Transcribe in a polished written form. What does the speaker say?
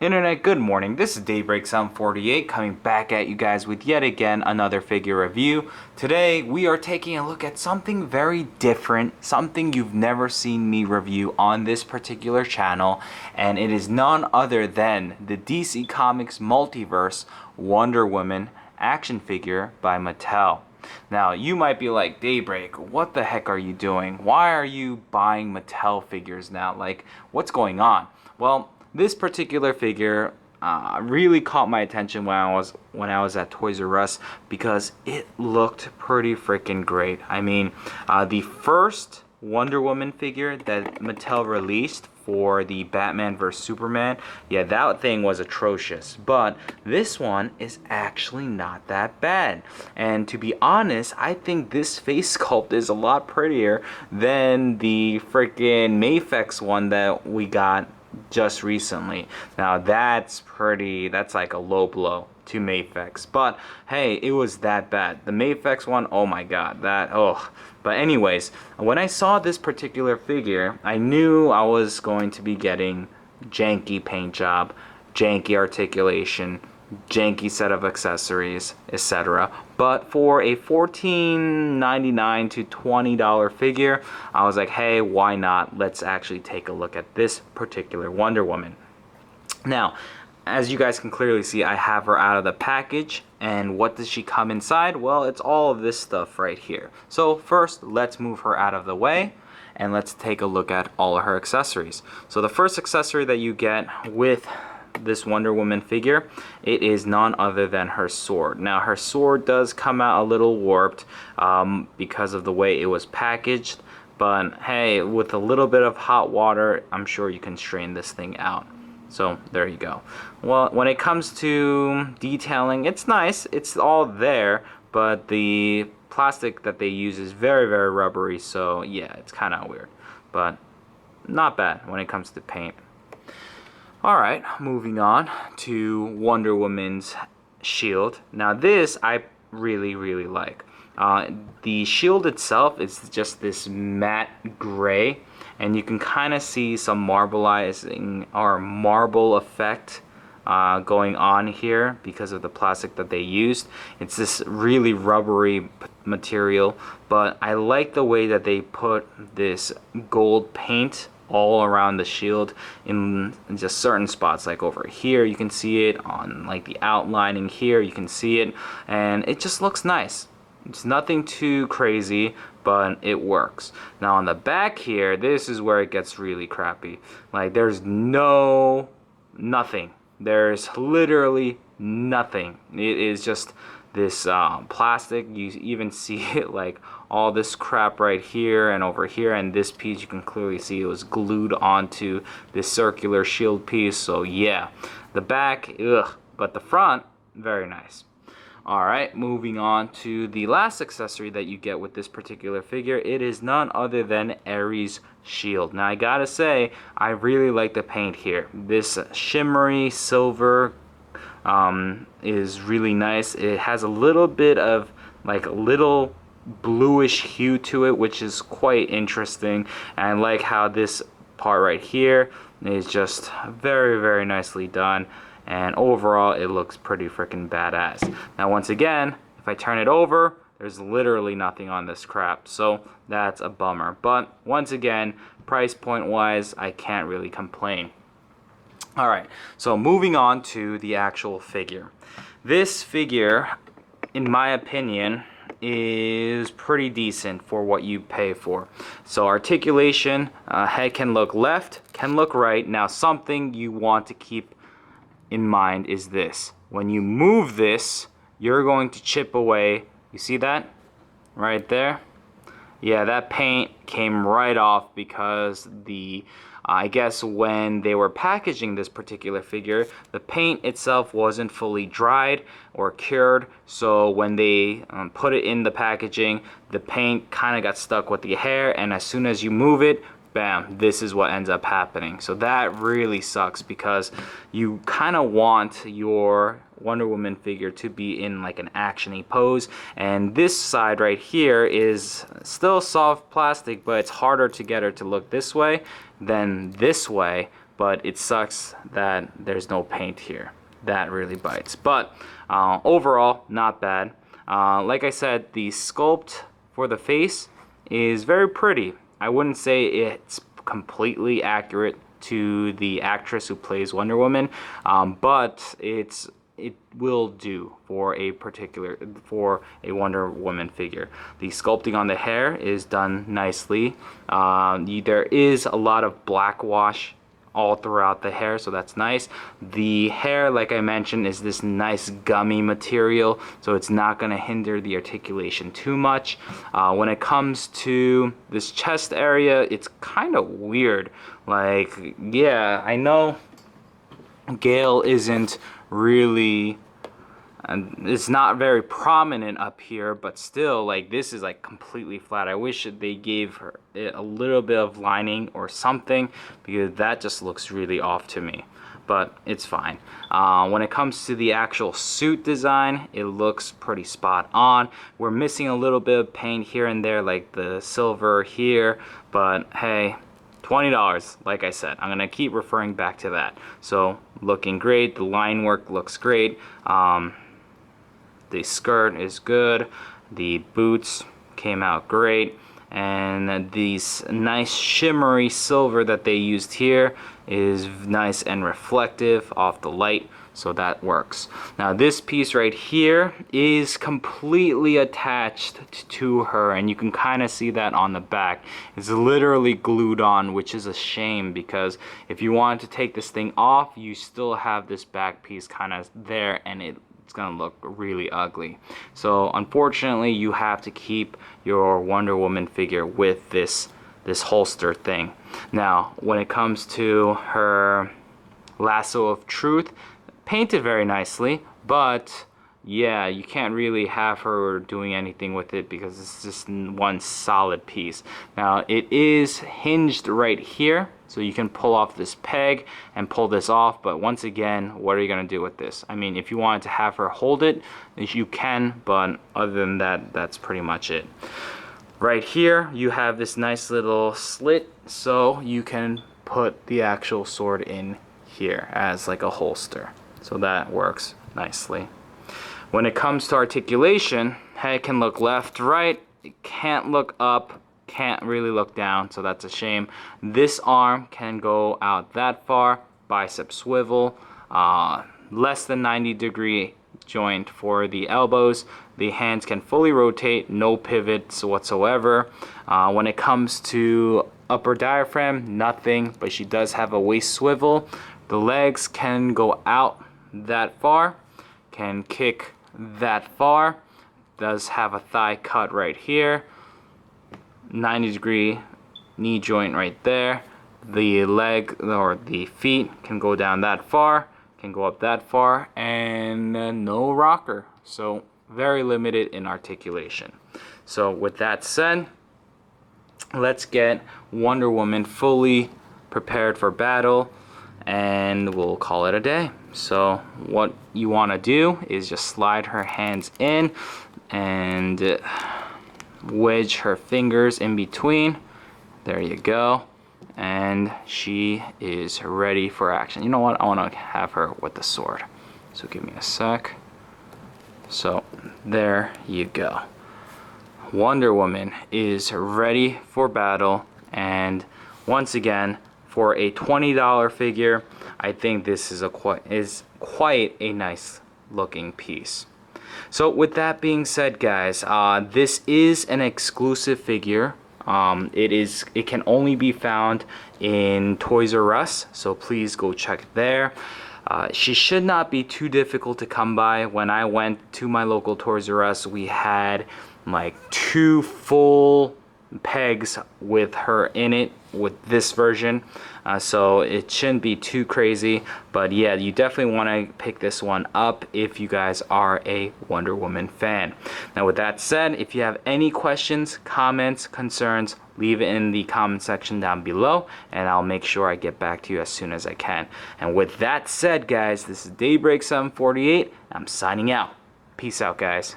Internet, good morning. This is Daybreak Sound 48 coming back at you guys with yet again another figure review. Today we are taking a look at something very different, something you've never seen me review on this particular channel, and it is none other than the DC Comics Multiverse Wonder Woman action figure by Mattel. Now, you might be like, Daybreak, what the heck are you doing? Why are you buying Mattel figures now? Like, what's going on? Well, this particular figure really caught my attention when I was at Toys R Us because it looked pretty freaking great. I mean, the first Wonder Woman figure that Mattel released for the Batman vs Superman, yeah, that thing was atrocious. But this one is actually not that bad. And to be honest, I think this face sculpt is a lot prettier than the freaking Mafex one that we got just recently. Now that's like a low blow to Mafex, but hey, it was that bad. The Mafex one, oh my god, but anyways, when I saw this particular figure, I knew I was going to be getting janky paint job, janky articulation, janky set of accessories, etc. But for a $14.99 to $20 figure, I was like, hey, why not? Let's actually take a look at this particular Wonder Woman. Now, as you guys can clearly see, I have her out of the package. And what does she come inside? Well, it's all of this stuff right here. So first, let's move her out of the way and let's take a look at all of her accessories. So the first accessory that you get with this Wonder Woman figure, it is none other than her sword. Now her sword does come out a little warped because of the way it was packaged, but hey, with a little bit of hot water, I'm sure you can strain this thing out. So there you go. Well, when it comes to detailing, it's nice, it's all there, but the plastic that they use is very, very rubbery, so yeah, it's kind of weird, but not bad when it comes to paint. Alright, moving on to Wonder Woman's shield. Now this I really, really like. The shield itself is just this matte gray, and you can kind of see some marbleizing or marble effect going on here because of the plastic that they used. It's this really rubbery material, but I like the way that they put this gold paint all around the shield in just certain spots, like over here you can see it, on like the outlining here you can see it, and it just looks nice. It's nothing too crazy, but it works. Now on the back here, this is where it gets really crappy. Like there's nothing. There's literally nothing. It is just this plastic. You even see it like all this crap right here and over here, and this piece you can clearly see it was glued onto this circular shield piece. So yeah, the back, ugh, but the front, very nice. Alright, moving on to the last accessory that you get with this particular figure. It is none other than Ares' shield. Now I gotta say, I really like the paint here. This shimmery silver is really nice. It has a little bit of like a little bluish hue to it, which is quite interesting. And I like how this part right here is just very, very nicely done. And overall, it looks pretty freaking badass. Now, once again, if I turn it over, there's literally nothing on this crap. So that's a bummer. But once again, price point wise, I can't really complain. Alright, so moving on to the actual figure. This figure, in my opinion, is pretty decent for what you pay for. So articulation, head can look left, can look right. Now something you want to keep in mind is this. When you move this, you're going to chip away. You see that? Right there? Yeah, that paint came right off because I guess when they were packaging this particular figure, the paint itself wasn't fully dried or cured, so when they put it in the packaging, the paint kind of got stuck with the hair, and as soon as you move it, bam, this is what ends up happening. So that really sucks because you kind of want your Wonder Woman figure to be in like an actiony pose, and this side right here is still soft plastic, but it's harder to get her to look this way than this way. but it sucks that there's no paint here. That really bites. But overall, not bad. Like I said, the sculpt for the face is very pretty. I wouldn't say it's completely accurate to the actress who plays Wonder Woman, but it will do for a Wonder Woman figure. The sculpting on the hair is done nicely. There is a lot of black wash all throughout the hair, so that's nice. The hair, like I mentioned, is this nice gummy material, so it's not going to hinder the articulation too much. When it comes to this chest area, it's kind of weird. Like, yeah, I know Gale isn't really, and it's not very prominent up here, but still, like, this is like completely flat. I wish they gave her a little bit of lining or something, because that just looks really off to me, but it's fine. When it comes to the actual suit design, it looks pretty spot on. We're missing a little bit of paint here and there, like the silver here, but hey, $20, like I said. I'm gonna keep referring back to that. So looking great, the line work looks great. The skirt is good, the boots came out great, and these nice shimmery silver that they used here is nice and reflective off the light, so that works. Now this piece right here is completely attached to her, and you can kind of see that on the back. It's literally glued on, which is a shame, because if you wanted to take this thing off, you still have this back piece kind of there, and it's gonna look really ugly. So unfortunately, you have to keep your Wonder Woman figure with this holster thing. Now when it comes to her lasso of truth, painted very nicely, but yeah, you can't really have her doing anything with it because it's just one solid piece. Now it is hinged right here, so you can pull off this peg and pull this off, but once again, what are you gonna do with this? I mean, if you wanted to have her hold it, you can, but other than that, that's pretty much it. Right here, you have this nice little slit, so you can put the actual sword in here as like a holster. So that works nicely. When it comes to articulation, head can look left, right, it can't look up, can't really look down, so that's a shame. This arm can go out that far, bicep swivel, less than 90-degree joint for the elbows. The hands can fully rotate, no pivots whatsoever. When it comes to upper diaphragm, nothing, but she does have a waist swivel. The legs can go out that far, can kick that far, does have a thigh cut right here, 90-degree knee joint right there. The leg or the feet can go down that far, can go up that far, and no rocker, so very limited in articulation. So with that said, let's get Wonder Woman fully prepared for battle, and we'll call it a day. So what you want to do is just slide her hands in and wedge her fingers in between. There you go, and she is ready for action. You know what, I want to have her with the sword, so give me a sec. So there you go, Wonder Woman is ready for battle. And once again, for a $20 figure, I think this is quite a nice looking piece. So with that being said, guys, this is an exclusive figure. It can only be found in Toys R Us, so please go check there. She should not be too difficult to come by. When I went to my local Toys R Us, we had like 2 full pegs with her in it with this version, so it shouldn't be too crazy. But yeah, you definitely want to pick this one up if you guys are a Wonder Woman fan. Now with that said, if you have any questions, comments, concerns, leave it in the comment section down below, and I'll make sure I get back to you as soon as I can. And with that said, guys, this is Daybreak 748. I'm signing out. Peace out, guys.